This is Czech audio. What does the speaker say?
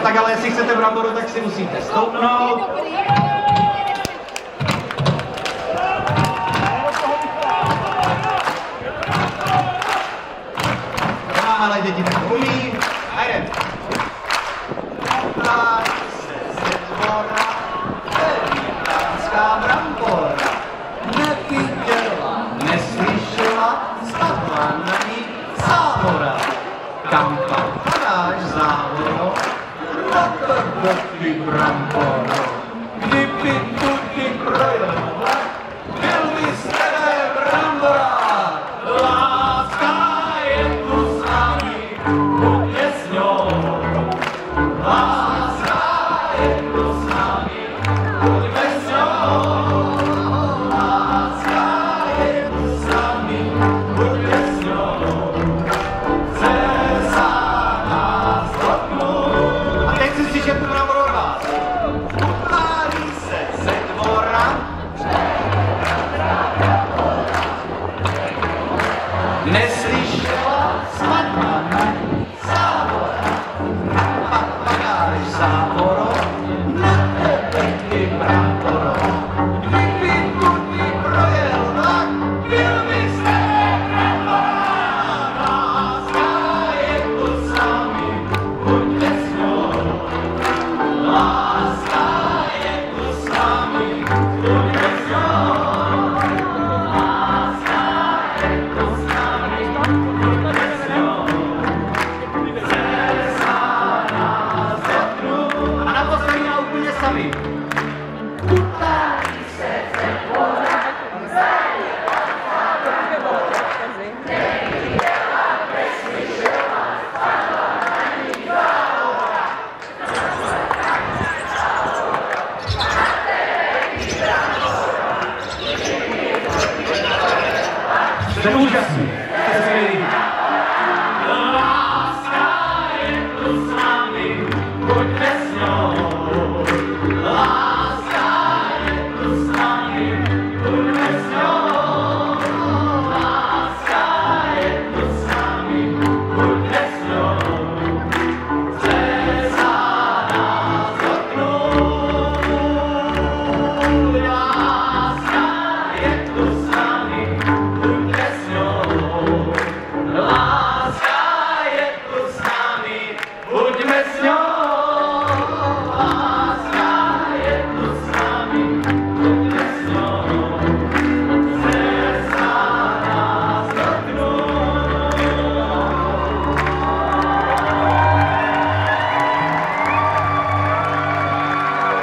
No tak ale jestli chcete bramboru, tak si musíte stoupnout. Ale děti tak umí. A jdem. Tady se ze dvora velikánská brambora neviděla, neslyšela, spadla na ní závora. Kam pak padáš závoro? Na tebe ty bramboro. Kdyby tudy projela, byl by z tebe brambora. Láska je tu s námi, buďte s ňou. Láska je tu s námi, buďte s ňou. Láska je tu s námi, buďte s ňou. Chce za nás dotknout. A teď si slyšet tu bramboru od vás. Upálí se ze dvora. Neslyšela, spadla na ní závora. Pak padáš závoro, na tebe ty bramboro. Kdyby tudy projel vlak, byl by z tebe brambora. Láska je tu s námi, buďte s ňou. Láska je tu s námi, buďte s ňou. Sami. Utálí se ze dvora, neviděla, neslyšela, spadla na ní závora. Jste úžasný.